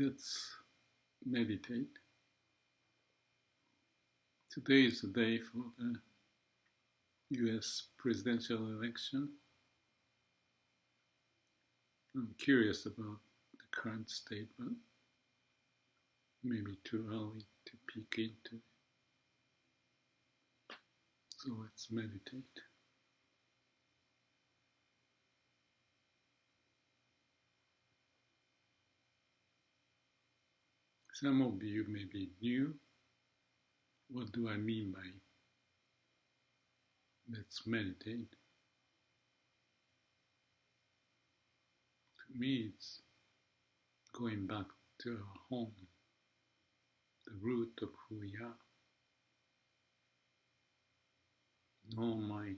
Let's meditate. Today is the day for the US presidential election. I'm curious about the current state, but maybe too early to peek into it. So let's meditate. Some of you may be new. What do I mean by let's meditate? To me, it's going back to our home, the root of who we are. No mind,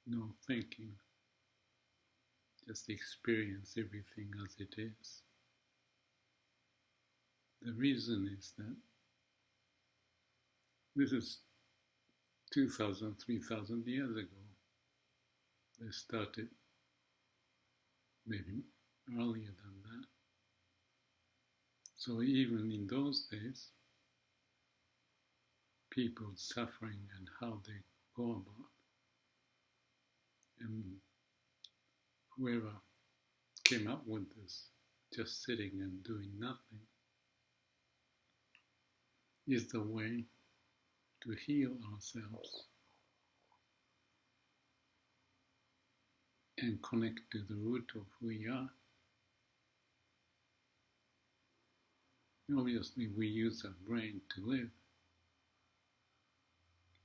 no thinking, just experience everything as it is. The reason is that this is 2,000, 3,000 years ago. They started maybe earlier than that. So even in those days, people suffering and how they go about, and whoever came up with this, just sitting and doing nothing, is the way to heal ourselves and connect to the root of who we are. Obviously, we use our brain to live,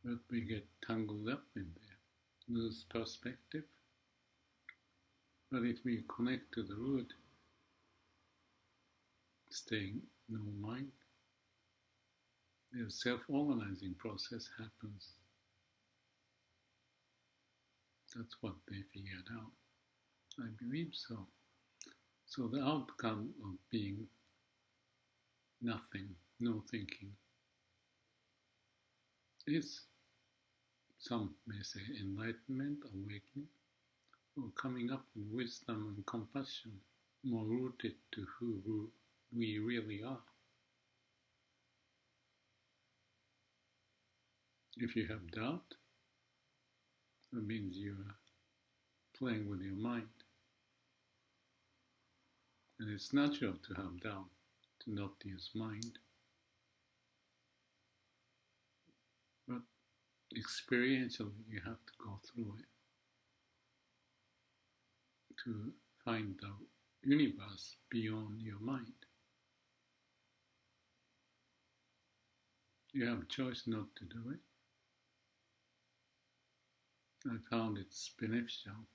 but we get tangled up in there, lose perspective. But if we connect to the root, staying no mind, the self-organizing process happens. That's what they figured out. I believe so. So the outcome of being nothing, no thinking, is, some may say, enlightenment, awakening, or coming up with wisdom and compassion, more rooted to who we really are. If you have doubt, that means you are playing with your mind. And it's natural to have doubt, to not use mind. But experientially, you have to go through it to find the universe beyond your mind. You have a choice not to do it. I found it's beneficial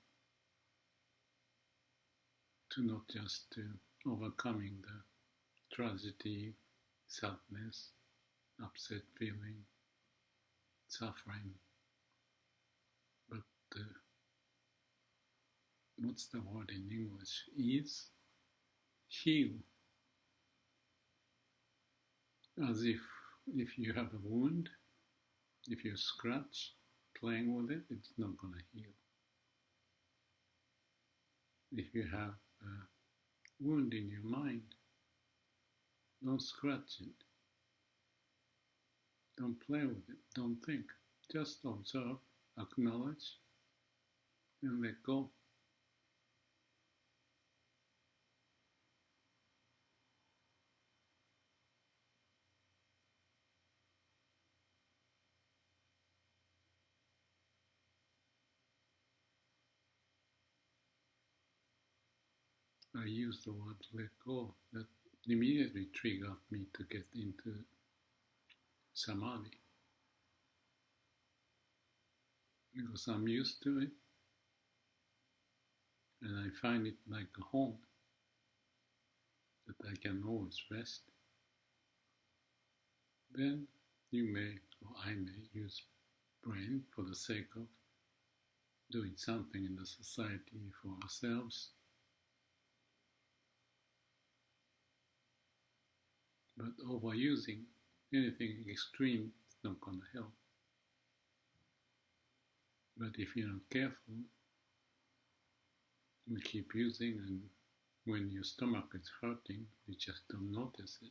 to not just overcoming the tragedy, sadness, upset feeling, suffering, but what's the word in English? Ease, heal. As if you have a wound, if you scratch, playing with it, it's not going to heal. If you have a wound in your mind, don't scratch it. Don't play with it. Don't think. Just observe, acknowledge, and let go. I use the word let go. That immediately triggered me to get into Samadhi. Because I'm used to it, and I find it like a home that I can always rest. Then you may, or I may, use brain for the sake of doing something in the society for ourselves. But overusing anything extreme is not going to help. But if you're not careful, we keep using and When your stomach is hurting, you just don't notice it.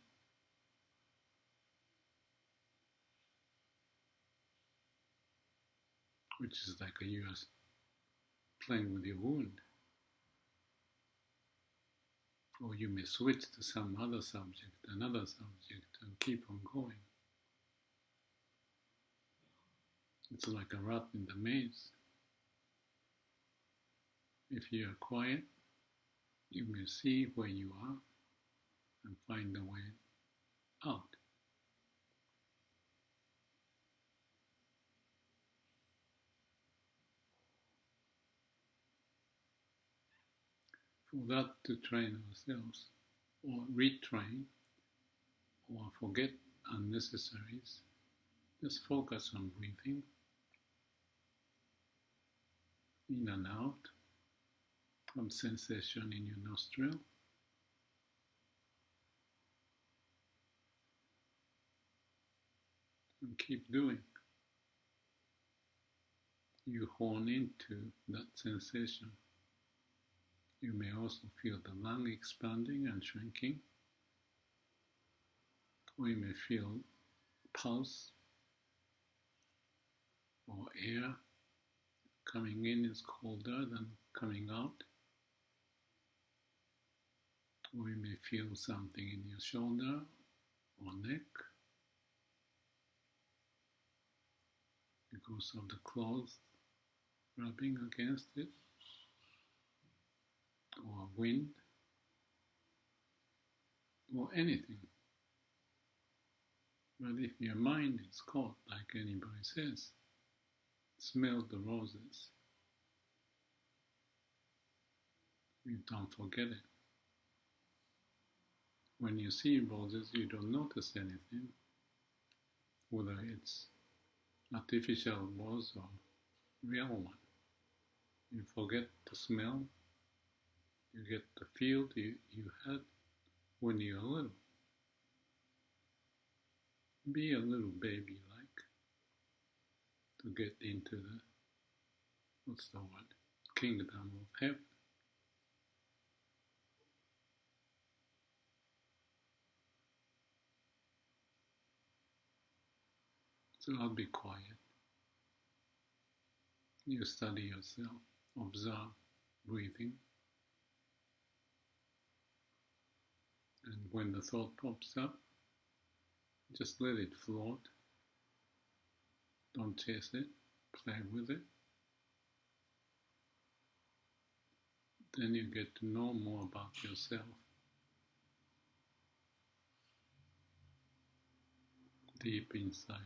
Which is like you are playing with your wound. Or you may switch to some other subject, another subject, and keep on going. It's like a rat in the maze. If you are quiet, you may see where you are and find a way out. For that to train ourselves, or retrain, or forget unnecessaries, just focus on breathing in and out, some sensation in your nostril, and keep doing. You hone into that sensation. You may also feel the lung expanding and shrinking, or you may feel pulse or air coming in is colder than coming out, or you may feel something in your shoulder or neck because of the clothes rubbing against it, or wind, or anything. But if your mind is caught, like anybody says, smell the roses, you don't forget it. When you see roses, you don't notice anything, whether it's artificial rose or real one. You forget the smell, you get the feel you had when you were little. Be a little baby-like to get into the, what's the word, kingdom of heaven. So I'll be quiet. You study yourself, observe breathing, and when the thought pops up, just let it float. Don't chase it, play with it. Then you get to know more about yourself deep inside.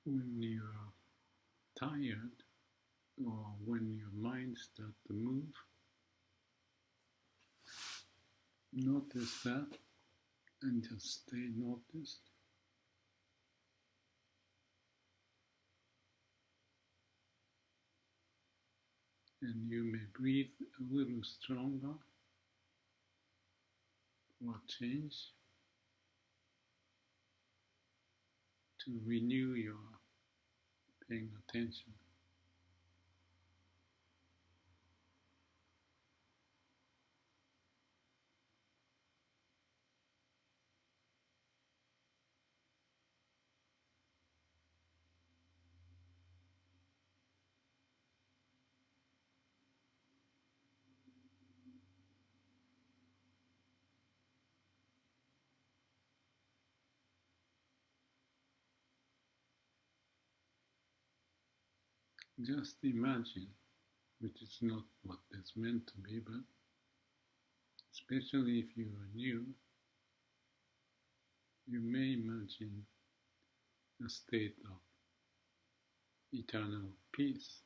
when you're tired or when your mind starts to move, notice that and just stay noticed. And you may breathe a little stronger or change to renew your paying attention. Just imagine, which is not what it's meant to be, but especially if you are new, you may imagine a state of eternal peace.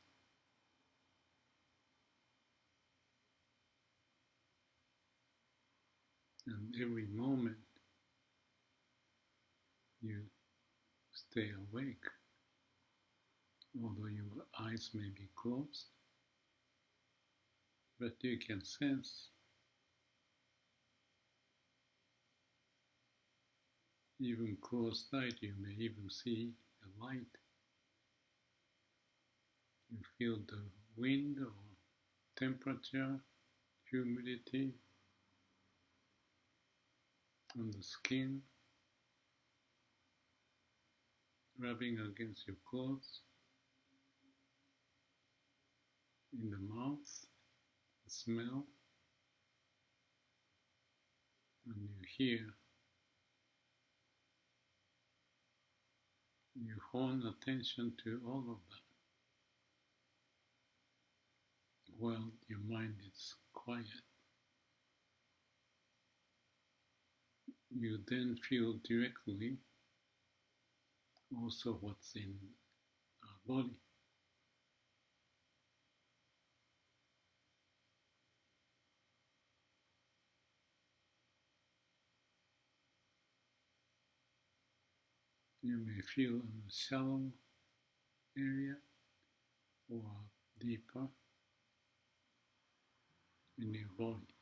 And every moment you stay awake, although your eyes may be closed, but you can sense, even closed-eyed, you may even see a light. You feel the wind or temperature, humidity on the skin, rubbing against your clothes, in the mouth, the smell, and you hear. You hone attention to all of that while your mind is quiet. You then feel directly also what's in our body. You may feel in a shallow area or deeper in your body.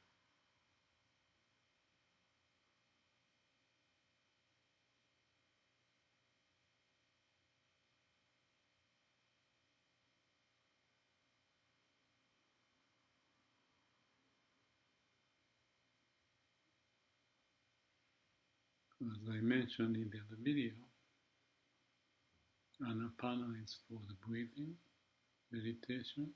As I mentioned in the other video, Anapana is for the breathing, meditation.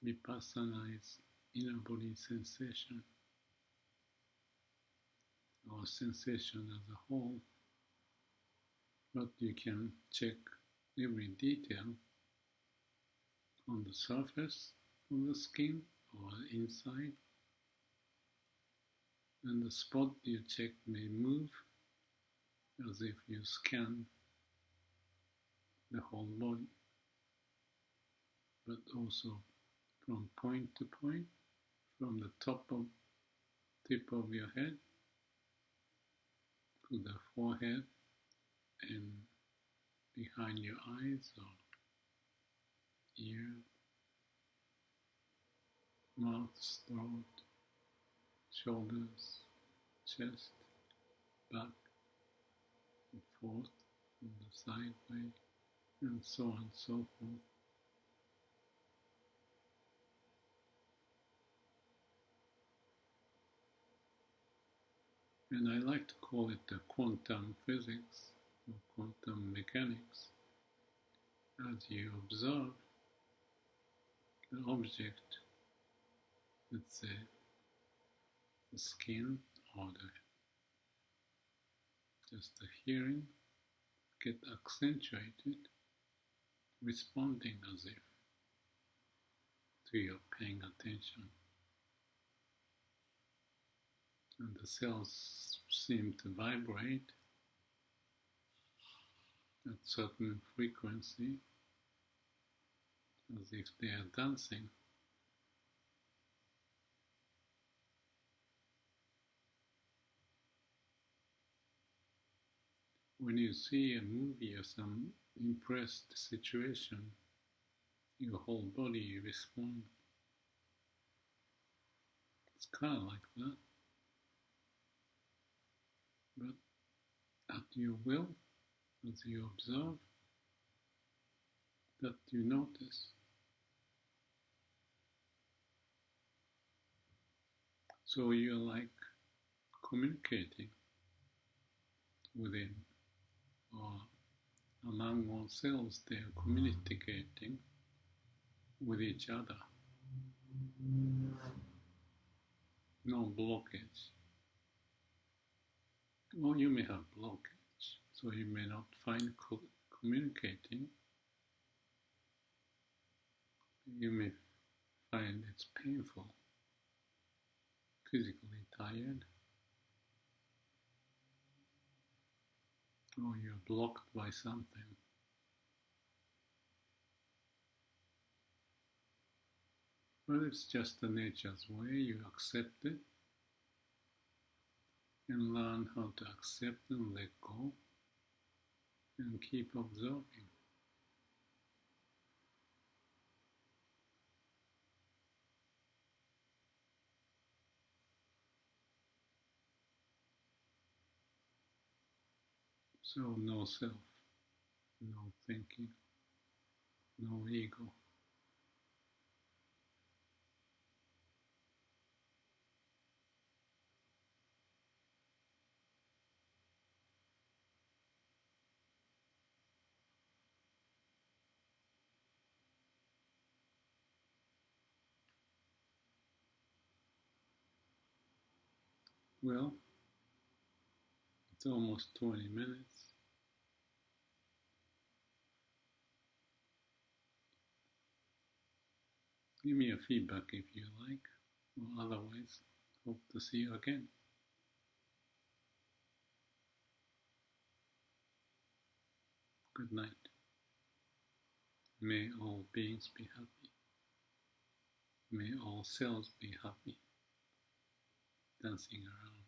Vipassana is inner body sensation, or sensation as a whole, but you can check every detail on the surface of the skin or inside, and the spot you check may move as if you scan the whole body, but also from point to point, from the tip of your head to the forehead and behind your eyes or ear, mouth, throat, shoulders, chest, back and forth, on the side way, and so on and so forth. And I like to call it the quantum physics or quantum mechanics. As you observe the object, let's say the skin or just the hearing, get accentuated, responding as if to your paying attention. And the cells seem to vibrate at certain frequency, as if they are dancing. When you see a movie or some impressed situation, your whole body responds. It's kind of like that. But at your will, as you observe, that you notice. So you're like communicating within, or among ourselves, they are communicating with each other. No blockage. Or you may have blockage, so you may not find communicating. You may find it's painful, physically tired, or you're blocked by something. But it's just the nature's way. You accept it and learn how to accept and let go and keep observing. So no self, no thinking, no ego. Well, it's almost 20 minutes. Give me a feedback if you like, or otherwise, hope to see you again. Good night. May all beings be happy. May all cells be happy, dancing around.